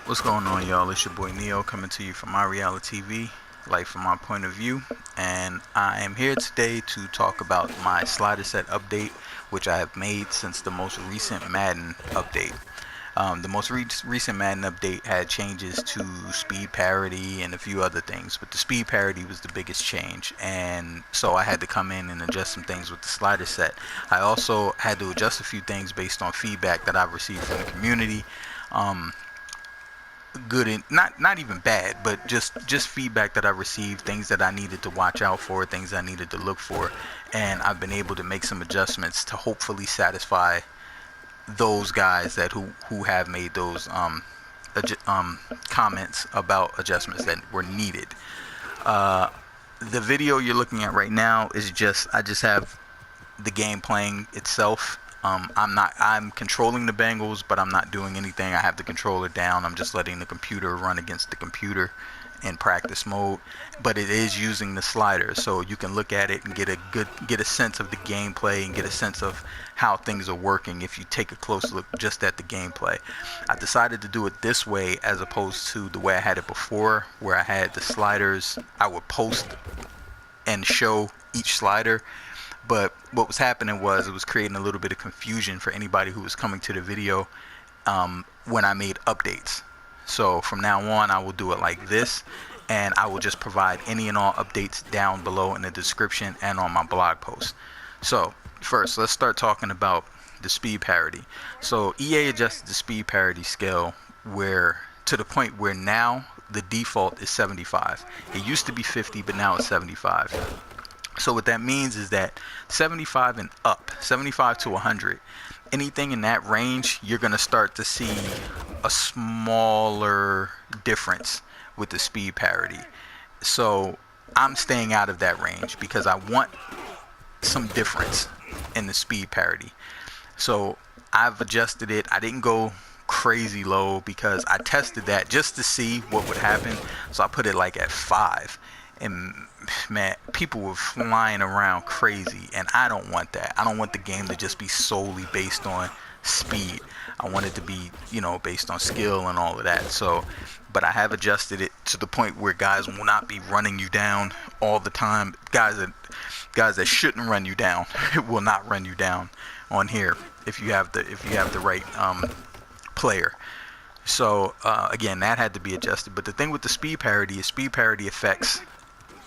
What's going on, y'all? It's your boy Neo coming to you from my reality TV, life from my point of view, and I am here today to talk about my slider set update, which I have made since the most recent Madden update. The most recent Madden update had changes to speed parity and a few other things, but the speed parity was the biggest change, and so I had to come in and adjust some things with the slider set. I also had to adjust a few things based on feedback that I've received from the community. Good and not even bad, but just feedback that I received, things that I needed to watch out for, things I needed to look for, and I've been able to make some adjustments to hopefully satisfy those guys that who have made those comments about adjustments that were needed. The video you're looking at right now is I just have the game playing itself. I'm controlling the Bengals, but I'm not doing anything. I have the controller down. I'm just letting the computer run against the computer in practice mode, but it is using the slider, so you can look at it and get a sense of the gameplay and get a sense of how things are working if you take a close look just at the gameplay. I decided to do it this way as opposed to the way I had it before, where I had the sliders. I would post and show each slider. But what was happening was it was creating a little bit of confusion for anybody who was coming to the video when I made updates. So from now on, I will do it like this, and I will just provide any and all updates down below in the description and on my blog post. So first, let's start talking about the speed parity. So EA adjusted the speed parity scale to the point where now the default is 75. It used to be 50, but now it's 75. So what that means is that 75 and up, 75 to 100, anything in that range, you're going to start to see a smaller difference with the speed parity. So I'm staying out of that range because I want some difference in the speed parity. So I've adjusted it. I didn't go crazy low because I tested that just to see what would happen. So I put it like at 5. And man, people were flying around crazy, and I don't want that. I don't want the game to just be solely based on speed. I want it to be, based on skill and all of that. So, but I have adjusted it to the point where guys will not be running you down all the time. Guys that shouldn't run you down will not run you down on here if you have the right player. So again, that had to be adjusted. But the thing with the speed parity is speed parity affects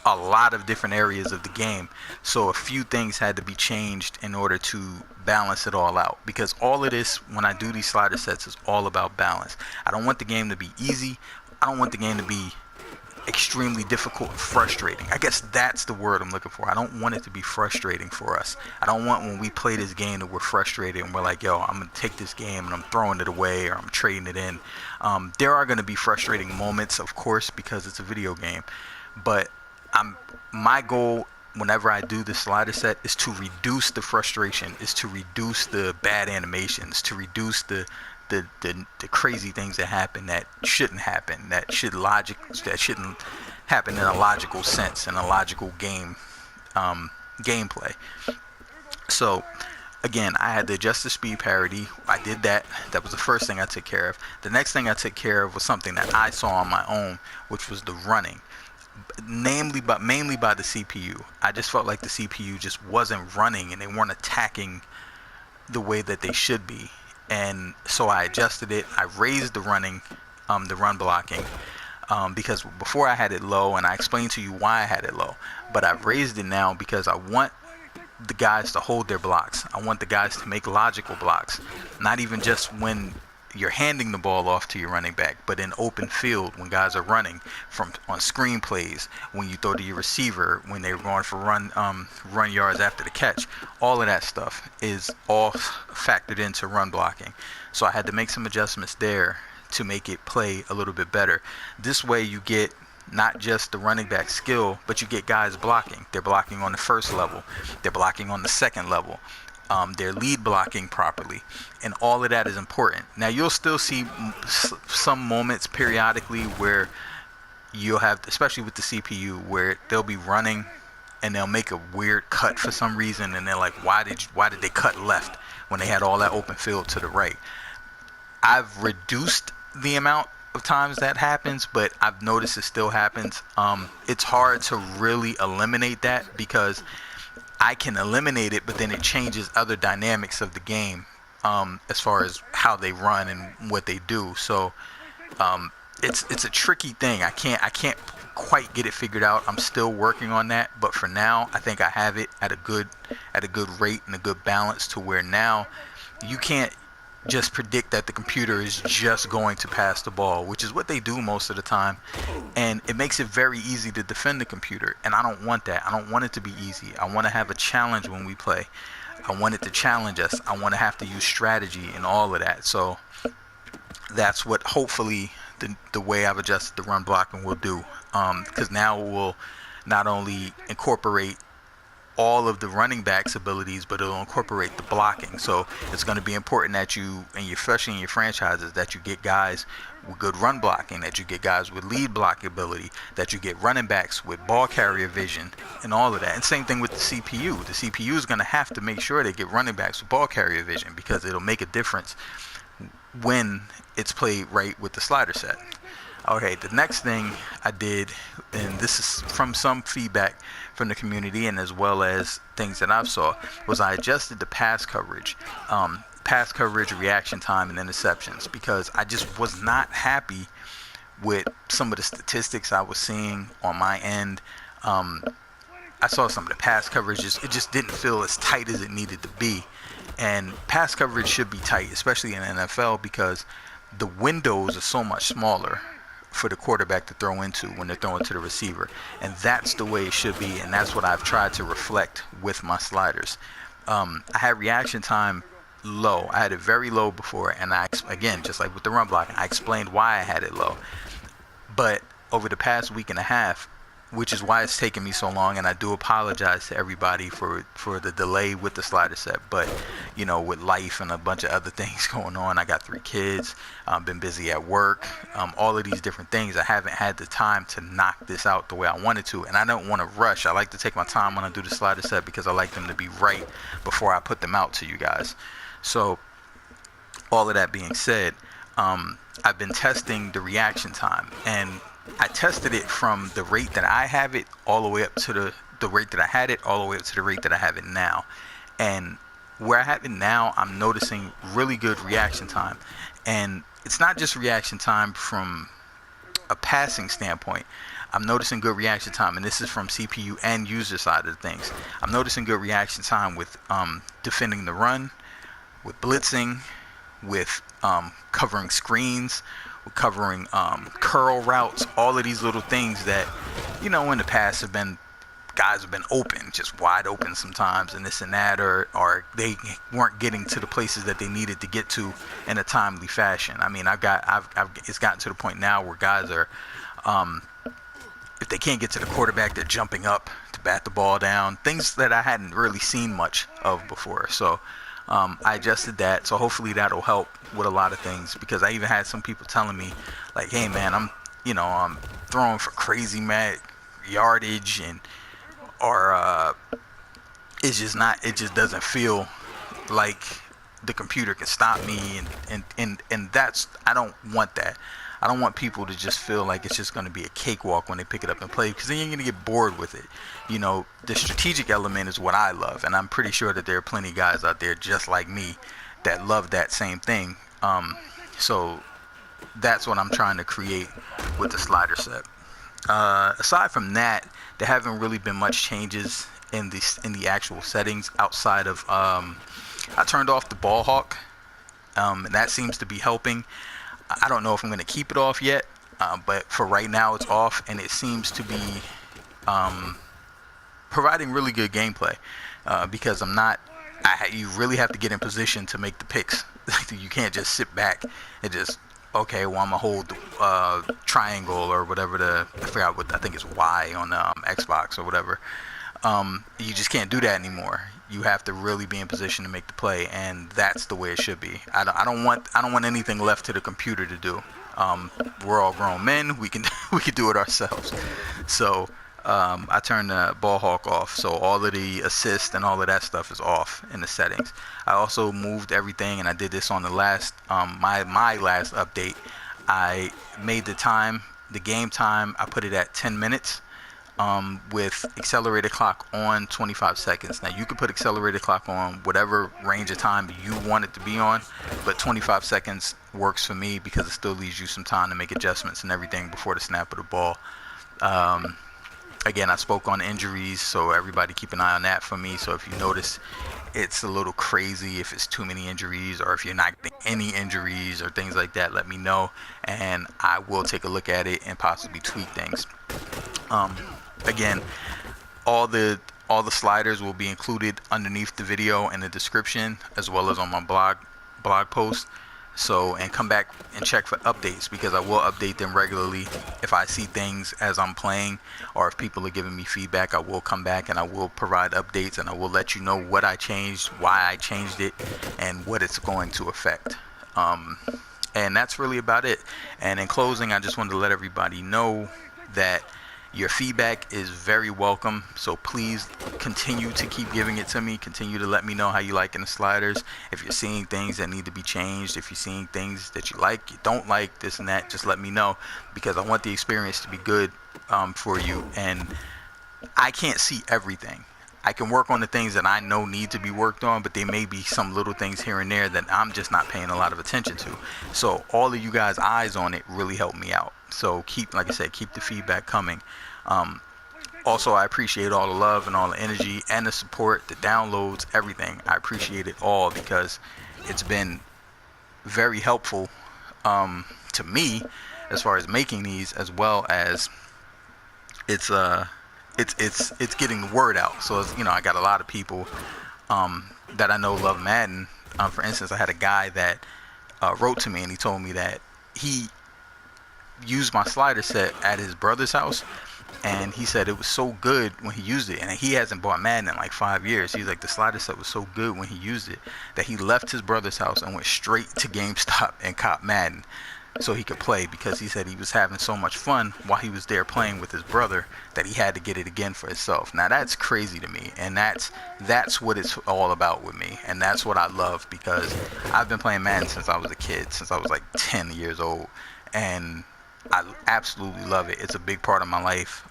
a lot of different areas of the game, so a few things had to be changed in order to balance it all out, because all of this, when I do these slider sets, is all about balance. I don't want the game to be easy. I don't want the game to be extremely difficult and frustrating. I guess that's the word I'm looking for. I don't want it to be frustrating for us. I don't want when we play this game that we're frustrated and we're like, yo, I'm gonna take this game and I'm throwing it away or I'm trading it in. There are going to be frustrating moments, of course, because it's a video game, but my goal whenever I do the slider set is to reduce the frustration, is to reduce the bad animations, to reduce the crazy things that happen that shouldn't happen, that shouldn't happen in a logical sense, in a logical gameplay. So again, I had to adjust the speed parity. I did that. That was the first thing I took care of. The next thing I took care of was something that I saw on my own, which was the running. Mainly by the CPU. I just felt like the CPU just wasn't running and they weren't attacking the way that they should be, and so I adjusted it. I raised the run blocking, because before I had it low, and I explained to you why I had it low, but I've raised it now because I want the guys to hold their blocks. I want the guys to make logical blocks, not even just when you're handing the ball off to your running back, but in open field when guys are running on screen plays, when you throw to your receiver, when they're going for run yards after the catch. All of that stuff is all factored into run blocking. So I had to make some adjustments there to make it play a little bit better. This way you get not just the running back skill, but you get guys blocking. They're blocking on the first level. They're blocking on the second level. They're lead blocking properly, and all of that is important. Now you'll still see some moments periodically where you'll have, especially with the CPU, where they'll be running and they'll make a weird cut for some reason, and they're like, why did they cut left when they had all that open field to the right? I've reduced the amount of times that happens, but I've noticed it still happens. It's hard to really eliminate that because I can eliminate it, but then it changes other dynamics of the game, as far as how they run and what they do. So it's a tricky thing. I can't quite get it figured out. I'm still working on that, but for now, I think I have it at a good rate and a good balance to where now you can't just predict that the computer is just going to pass the ball, which is what they do most of the time, and it makes it very easy to defend the computer, and I don't want that. I don't want it to be easy. I want to have a challenge when we play. I want it to challenge us. I want to have to use strategy and all of that. So that's what hopefully the way I've adjusted the run blocking will do, because now we'll not only incorporate all of the running backs abilities, but it'll incorporate the blocking. So it's going to be important that you, and especially in your franchises, that you get guys with good run blocking, that you get guys with lead block ability, that you get running backs with ball carrier vision and all of that. And same thing with the CPU. The CPU is going to have to make sure they get running backs with ball carrier vision, because it'll make a difference when it's played right with the slider set. Okay, the next thing I did, and this is from some feedback from the community and as well as things that I've saw, was I adjusted the pass coverage, reaction time, and interceptions, because I just was not happy with some of the statistics I was seeing on my end. I saw some of the pass coverages. It just didn't feel as tight as it needed to be. And pass coverage should be tight, especially in the NFL, because the windows are so much smaller for the quarterback to throw into when they're throwing to the receiver. And that's the way it should be, and that's what I've tried to reflect with my sliders. I had reaction time low. I had it very low before, and again, just like with the run blocking, I explained why I had it low. But over the past week and a half, which is why it's taken me so long, and I do apologize to everybody for the delay with the slider set. But with life and a bunch of other things going on, I got 3 kids, been busy at work, all of these different things, I haven't had the time to knock this out the way I wanted to, and I don't want to rush. I like to take my time when I do the slider set, because I like them to be right before I put them out to you guys. So all of that being said, I've been testing the reaction time, and I tested it from the rate that I have it all the way up to the rate that I had it, all the way up to the rate that I have it now. And where I have it now, I'm noticing really good reaction time. And it's not just reaction time from a passing standpoint. I'm noticing good reaction time, and this is from CPU and user side of things. I'm noticing good reaction time with defending the run, with blitzing, with covering screens, with covering curl routes, all of these little things that, in the past guys have been open, just wide open sometimes, and this and that, or they weren't getting to the places that they needed to get to in a timely fashion. I mean, it's gotten to the point now where guys are, if they can't get to the quarterback, they're jumping up to bat the ball down, things that I hadn't really seen much of before. So I adjusted that, so hopefully that'll help with a lot of things, because I even had some people telling me, like, hey man, I'm throwing for crazy mad yardage, or it just doesn't feel like the computer can stop me, and that's, I don't want that. I don't want people to just feel like it's just going to be a cakewalk when they pick it up and play, because then you're going to get bored with it. The strategic element is what I love, and I'm pretty sure that there are plenty of guys out there just like me that love that same thing. So that's what I'm trying to create with the slider set. Aside from that, there haven't really been much changes in the actual settings outside of I turned off the ball hawk, and that seems to be helping. I don't know if I'm going to keep it off yet, but for right now it's off, and it seems to be providing really good gameplay, because you really have to get in position to make the picks. You can't just sit back and just, okay, well, I'm going to hold the triangle or whatever, I think it's Y on Xbox or whatever. You just can't do that anymore. You have to really be in position to make the play, and that's the way it should be. I don't want anything left to the computer to do. We're all grown men. We can do it ourselves. So I turned the ball hawk off, so all of the assist and all of that stuff is off in the settings. I also moved everything, and I did this on the last my last update. I made the game time, I put it at 10 minutes. With accelerated clock on 25 seconds. Now you can put accelerated clock on whatever range of time you want it to be on, but 25 seconds works for me because it still leaves you some time to make adjustments and everything before the snap of the ball. Again, I spoke on injuries, so everybody keep an eye on that for me. So if you notice it's a little crazy, if it's too many injuries or if you're not getting any injuries or things like that, let me know and I will take a look at it and possibly tweak things. Again, all the sliders will be included underneath the video in the description as well as on my blog post. So, and come back and check for updates because I will update them regularly. If I see things as I'm playing or if people are giving me feedback, I will come back and I will provide updates and I will let you know what I changed, why I changed it, and what it's going to affect. And that's really about it. And in closing, I just wanted to let everybody know that your feedback is very welcome, so please continue to keep giving it to me. Continue to let me know how you like in the sliders. If you're seeing things that need to be changed, if you're seeing things that you like, you don't like, this and that, just let me know because I want the experience to be good for you. And I can't see everything. I can work on the things that I know need to be worked on, but there may be some little things here and there that I'm just not paying a lot of attention to. So all of you guys' eyes on it really help me out. So keep, like I said, keep the feedback coming. Also, I appreciate all the love and all the energy and the support, the downloads, everything. I appreciate it all because it's been very helpful to me as far as making these, as well as it's getting the word out. So it's, I got a lot of people that I know love Madden. For instance, I had a guy that wrote to me and he told me that he used my slider set at his brother's house, and he said it was so good when he used it, and he hasn't bought Madden in like 5 years. He's like, the slider set was so good when he used it that he left his brother's house and went straight to GameStop and copped Madden so he could play, because he said he was having so much fun while he was there playing with his brother that he had to get it again for himself. Now that's crazy to me, and that's what it's all about with me, and that's what I love, because I've been playing Madden since I was a kid, since I was like 10 years old, and I absolutely love it. It's a big part of my life,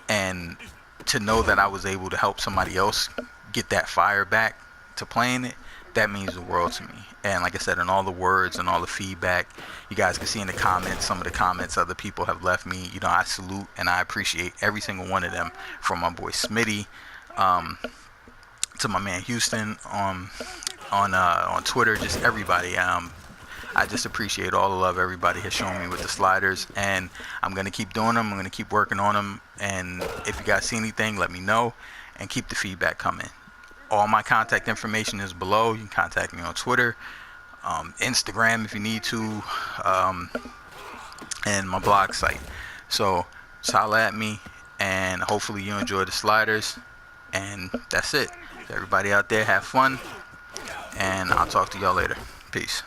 and to know that I was able to help somebody else get that fire back to playing it, that means the world to me. And like I said, in all the words and all the feedback, you guys can see in the comments, some of the comments other people have left me, I salute and I appreciate every single one of them, from my boy Smitty to my man Houston on Twitter, just everybody. I just appreciate all the love everybody has shown me with the sliders, and I'm going to keep doing them. I'm going to keep working on them, and if you guys see anything, let me know, and keep the feedback coming. All my contact information is below. You can contact me on Twitter, Instagram if you need to, and my blog site. So holla at me, and hopefully you enjoy the sliders, and that's it. Everybody out there, have fun, and I'll talk to y'all later. Peace.